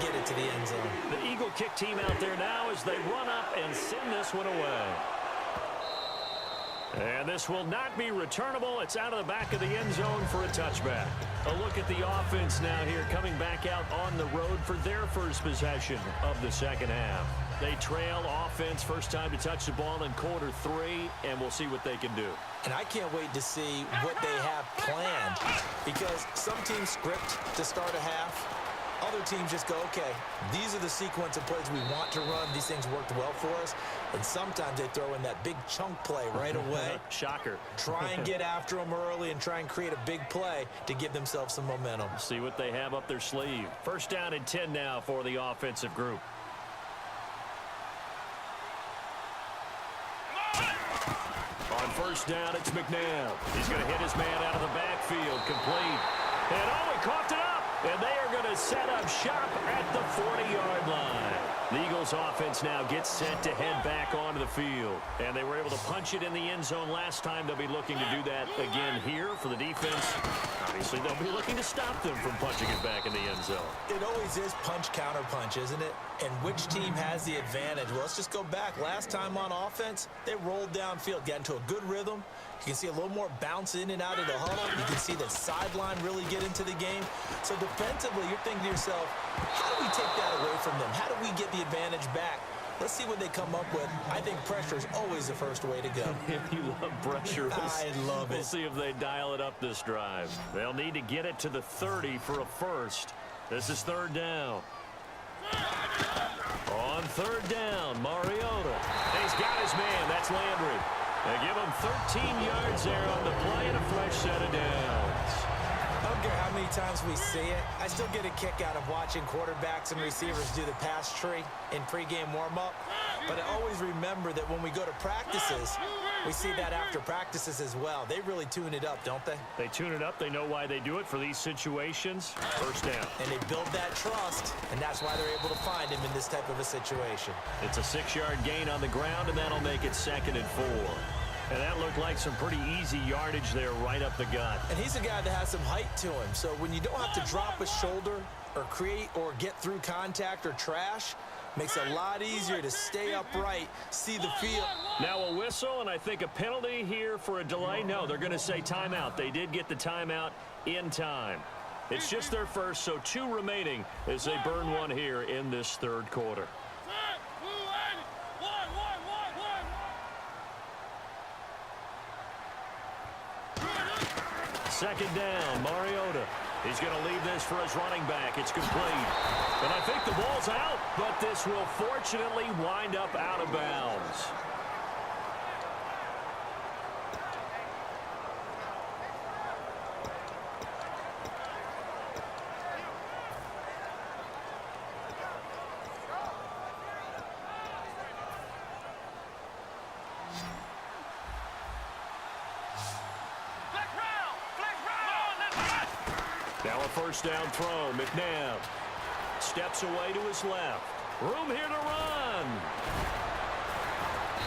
get it to the end zone. The Eagle kick team out there now as they run up and send this one away. And this will not be returnable. It's out of the back of the end zone for a touchback. A look at the offense now here, coming back out on the road for their first possession of the second half. They trail offense, first time to touch the ball in quarter 3, and we'll see what they can do. And I can't wait to see what they have planned, because some teams script to start a half. Other teams just go, okay, these are the sequence of plays we want to run. These things worked well for us. And sometimes they throw in that big chunk play right away. Shocker. Try and get after them early and try and create a big play to give themselves some momentum. See what they have up their sleeve. First down and 10 now for the offensive group. On first down, it's McNabb. He's going to hit his man out of the backfield, complete. And he coughed it up. And they are going to set up shop at the 40-yard line. The Eagles offense now gets set to head back onto the field. And they were able to punch it in the end zone last time. They'll be looking to do that again here for the defense. Obviously, they'll be looking to stop them from punching it back in the end zone. It always is punch-counter-punch, isn't it? And which team has the advantage? Well, let's just go back. Last time on offense, they rolled downfield, got into a good rhythm. You can see a little more bounce in and out of the huddle. You can see the sideline really get into the game. So defensively, you're thinking to yourself, how do we take that away from them? How do we get the advantage back? Let's see what they come up with. I think pressure is always the first way to go. You love pressure. I love it. We'll see if they dial it up this drive. They'll need to get it to the 30 for a first. This is third down. On third down, Mariota. He's got his man. That's Landry. They give him 13 yards there on the play and a fresh set of downs. I don't care how many times we see it. I still get a kick out of watching quarterbacks and receivers do the pass tree in pregame warm-up. But I always remember that when we go to practices, we see that after practices as well. They really tune it up, don't they? They tune it up. They know why they do it for these situations. First down. And they build that trust, and that's why they're able to find him in this type of a situation. It's a 6-yard gain on the ground, and that'll make it 2nd and 4. And that looked like some pretty easy yardage there right up the gut. And he's a guy that has some height to him. So when you don't have to drop a shoulder or create or get through contact or trash, makes it a lot easier to stay upright, see the field. Now a whistle, and I think a penalty here for a delay. No, they're going to say timeout. They did get the timeout in time. It's just their first, so 2 remaining as they burn one here in this third quarter. Second down, Mariota. He's going to leave this for his running back. It's complete. And I think the ball's out, but this will fortunately wind up out of bounds. Now a first down throw. McNabb steps away to his left. Room here to run.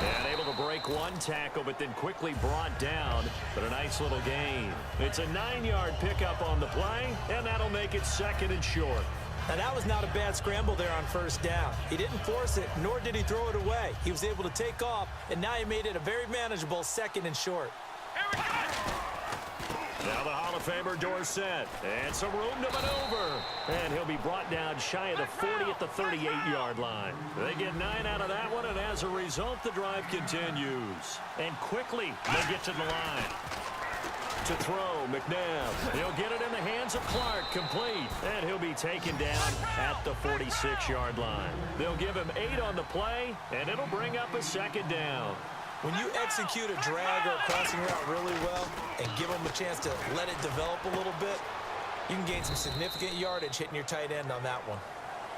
And able to break one tackle, but then quickly brought down. But a nice little gain. It's a 9-yard pickup on the play, and that'll make it 2nd and short. Now, that was not a bad scramble there on first down. He didn't force it, nor did he throw it away. He was able to take off, and now he made it a very manageable 2nd and short. Now the Hall of Famer Dorsett, and some room to maneuver. And he'll be brought down shy of the 40 at the 38-yard line. They get 9 out of that one, and as a result, the drive continues. And quickly, they get to the line. To throw, McNabb. He'll get it in the hands of Clark, complete. And he'll be taken down at the 46-yard line. They'll give him 8 on the play, and it'll bring up a 2nd down. When you execute a drag or a crossing route really well and give them a chance to let it develop a little bit, you can gain some significant yardage hitting your tight end on that one.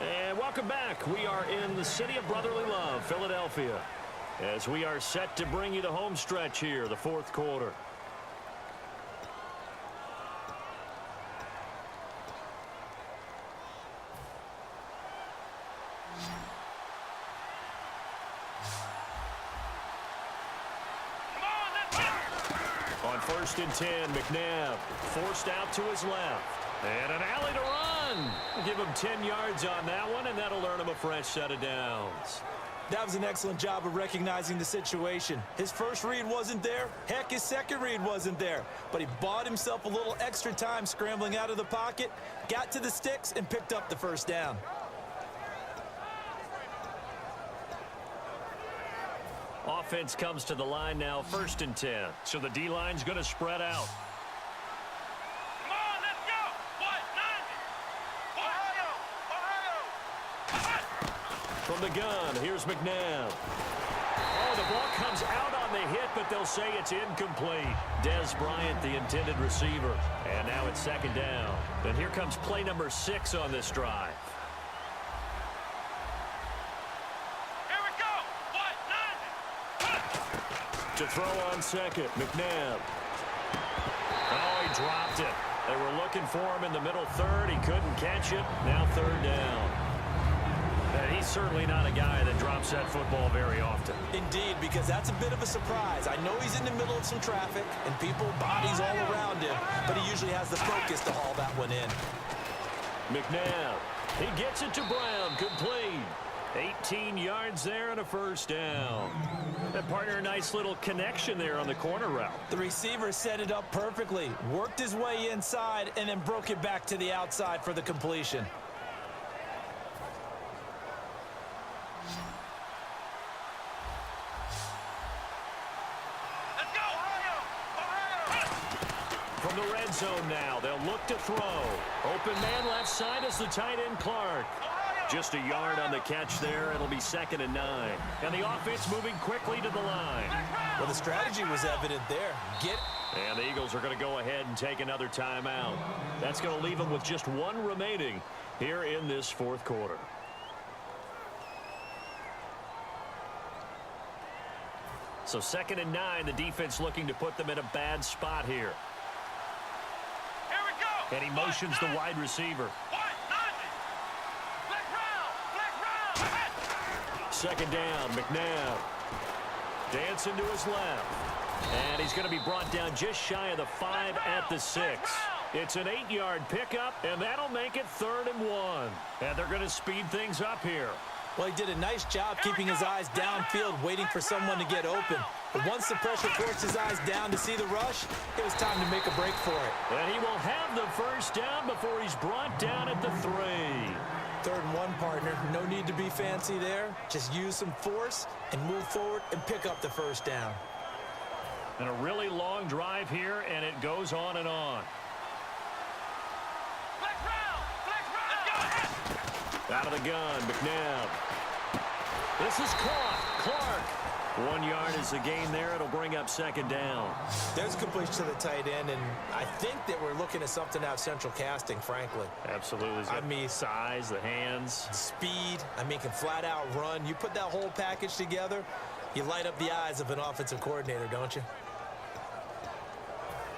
And welcome back. We are in the city of brotherly love, Philadelphia, as we are set to bring you the home stretch here, the 4th quarter. On 1st and 10, McNabb forced out to his left. And an alley to run. give him 10 yards on that one, and that'll earn him a fresh set of downs. That was an excellent job of recognizing the situation. His first read wasn't there. Heck, his second read wasn't there. But he bought himself a little extra time scrambling out of the pocket, got to the sticks, and picked up the first down. Offense comes to the line now, 1st and 10. So the D-line's going to spread out. Come on, let's go. What? 90. Ohio. From the gun, here's McNabb. Oh, the ball comes out on the hit, but they'll say it's incomplete. Des Bryant, the intended receiver. And now it's 2nd down. And here comes play number 6 on this drive. Here we go. What? 90. To throw on 2nd, McNabb. Oh, he dropped it. They were looking for him in the middle 3rd. He couldn't catch it. Now 3rd down. And he's certainly not a guy that drops that football very often. Indeed, because that's a bit of a surprise. I know he's in the middle of some traffic and people, bodies all around him, but he usually has the focus to haul that one in. McNabb, he gets it to Brown, complete. 18 yards there and a 1st down. And partner, a nice little connection there on the corner route. The receiver set it up perfectly, worked his way inside, and then broke it back to the outside for the completion. Let's go. Ohio. Ohio. From the red zone now, they'll look to throw. Open man left side is the tight end Clark. Just a yard on the catch there. It'll be 2nd and 9. And the offense moving quickly to the line. Well, the strategy was evident there. And the Eagles are going to go ahead and take another timeout. That's going to leave them with just 1 remaining here in this 4th quarter. So 2nd and 9, the defense looking to put them in a bad spot here. Here we go. And he motions the wide receiver. What? 90. Flex round. 2nd down, McNabb. Dancing to his left. And he's going to be brought down just shy of the 5 at the 6. It's an 8-yard pickup, and that'll make it 3rd and 1. And they're going to speed things up here. Well, he did a nice job keeping his eyes downfield, waiting for someone to get open. But once the pressure forced his eyes down to see the rush, it was time to make a break for it. And he will have the 1st down before he's brought down at the 3. 3rd and 1, partner. No need to be fancy there. Just use some force and move forward and pick up the 1st down. And a really long drive here, and it goes on and on. Flex round. Let's go. Out of the gun, McNabb. This is caught. Clark. 1 yard is the gain there. It'll bring up 2nd down. There's completion to the tight end, and I think that we're looking at something out of Central Casting, frankly. Absolutely. I mean, size, the hands. Speed, can flat out run. You put that whole package together, you light up the eyes of an offensive coordinator, don't you?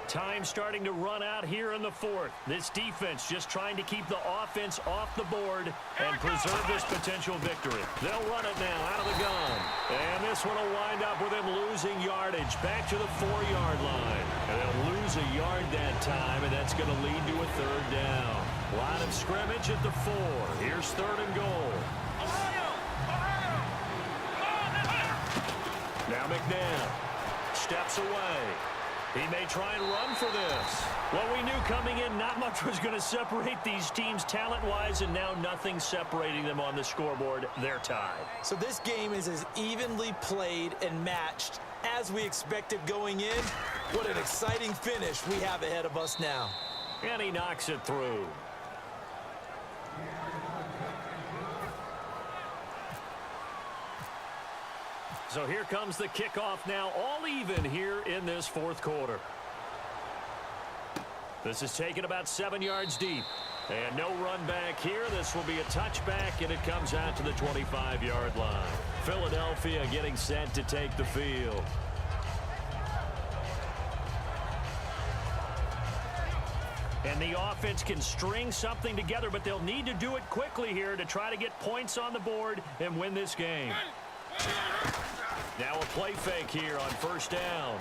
Time starting to run out here in the 4th. This defense just trying to keep the offense off the board and preserve this potential victory. They'll run it now out of the gun. And this one will wind up with them losing yardage back to the 4-yard line. And they'll lose a yard that time, and that's going to lead to a 3rd down. Line of scrimmage at the 4. Here's 3rd and goal. Ohio. Ohio. Now McNabb steps away. He may try and run for this. Well, we knew coming in not much was going to separate these teams talent-wise, and now nothing separating them on the scoreboard. They're tied. So this game is as evenly played and matched as we expected going in. What an exciting finish we have ahead of us now. And he knocks it through. So here comes the kickoff now, all even here in this 4th quarter. This is taken about 7 yards deep. And no run back here. This will be a touchback, and it comes out to the 25-yard line. Philadelphia getting set to take the field. And the offense can string something together, but they'll need to do it quickly here to try to get points on the board and win this game. Now a play fake here on 1st down.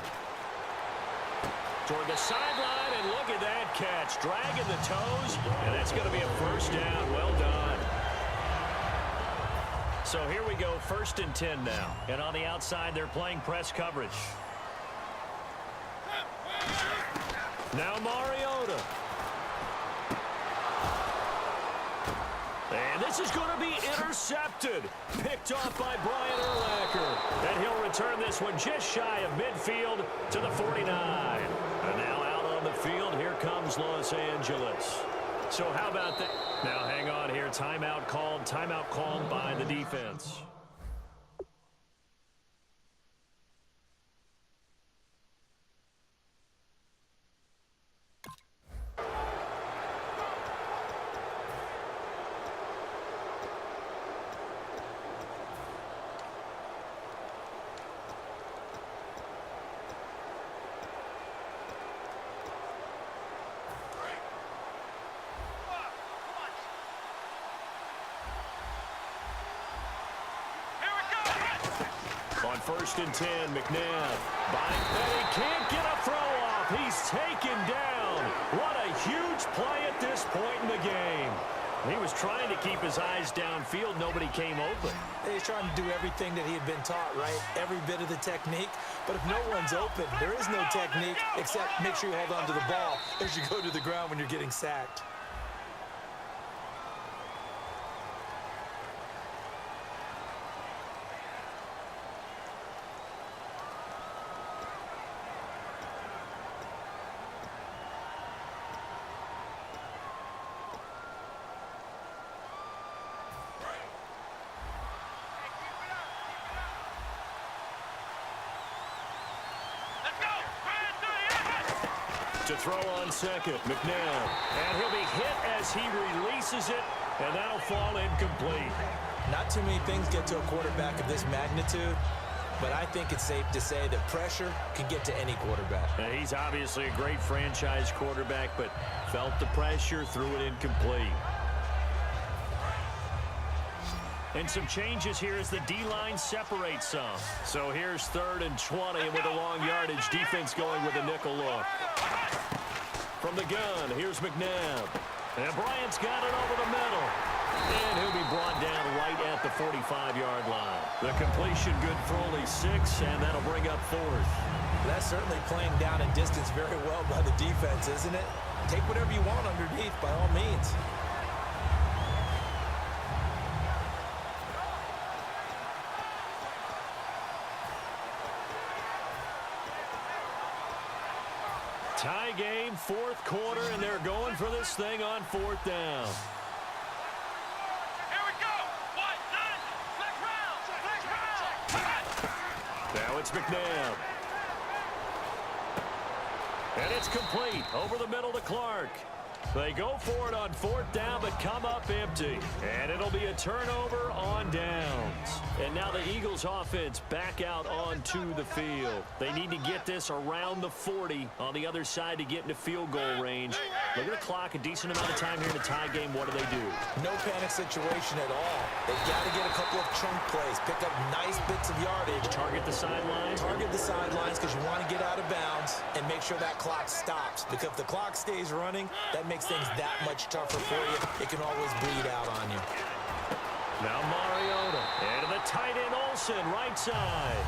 Toward the sideline, and look at that catch. Dragging the toes, and that's going to be a 1st down. Well So here we go, 1st and 10 now. And on the outside, they're playing press coverage. Now Mariota. And this is going to be intercepted. Picked off by Brian Urlacher. And he'll return this one just shy of midfield to the 49. And now out on the field, here comes Los Angeles. So how about that? Now hang on here. Timeout called by the defense. On 1st and 10, McNabb. And he can't get a throw off. He's taken down. What a huge play at this point in the game. He was trying to keep his eyes downfield. Nobody came open. He's trying to do everything that he had been taught, right? Every bit of the technique. But if no one's open, there is no technique except make sure you hold on to the ball as you go to the ground when you're getting sacked. To throw on second, McNabb. And he'll be hit as he releases it, and that'll fall incomplete. Not too many things get to a quarterback of this magnitude, but I think it's safe to say that pressure can get to any quarterback. Now, he's obviously a great franchise quarterback, but felt the pressure, threw it incomplete. And some changes here as the D-line separates some. So here's 3rd and 20, and with a long yardage, defense going with a nickel look. From the gun, here's McNabb. And Bryant's got it over the middle. And he'll be brought down right at the 45-yard line. The completion good for only 6, and that'll bring up 4th. That's certainly playing down and distance very well by the defense, isn't it? Take whatever you want underneath, by all means. Tie game, 4th quarter, and they're going for this thing on 4th down. Here we go. 1, 9, black round. Now it's McNabb. And it's complete. Over the middle to Clark. They go for it on 4th down, but come up empty. And it'll be a turnover on downs. And now the Eagles offense back out onto the field. They need to get this around the 40 on the other side to get into field goal range. Look at the clock, a decent amount of time here in the tie game. What do they do? No panic situation at all. They've got to get a couple of chunk plays, pick up nice bits of yardage. Target the sidelines? Target the sidelines because you want to get out of bounds and make sure that clock stops. Because if the clock stays running, that makes things that much tougher for you. It can always bleed out on you. Now Mariota. And to the tight end Olsen, right side.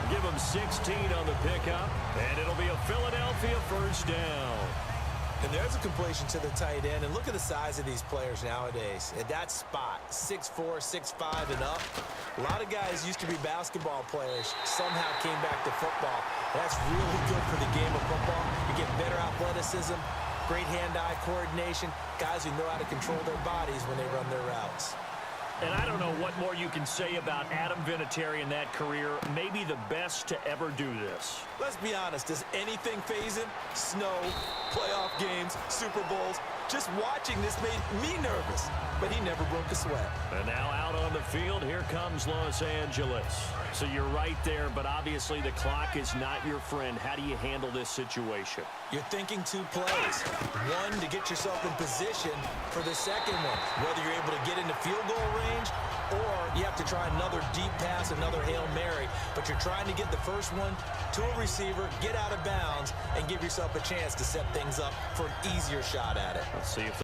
Give him 16 on the pickup. And it'll be a Philadelphia 1st down. And there's a completion to the tight end. And look at the size of these players nowadays. At that spot, 6'4", 6'5", and up. A lot of guys used to be basketball players. Somehow came back to football. That's really good for the game of football. You get better athleticism, great hand-eye coordination, guys who know how to control their bodies when they run their routes. And I don't know what more you can say about Adam Vinatieri in that career. Maybe the best to ever do this. Let's be honest, does anything faze him? Snow, playoff games, Super Bowls. Just watching this made me nervous, but he never broke a sweat. And now out on the field, here comes Los Angeles. So you're right there, but obviously the clock is not your friend. How do you handle this situation? You're thinking 2 plays. One, to get yourself in position for the second one, whether you're able to get into field goal range or you have to try another deep pass, another Hail Mary. But you're trying to get the first one to a receiver, get out of bounds, and give yourself a chance to set things up for an easier shot at it. Let's see if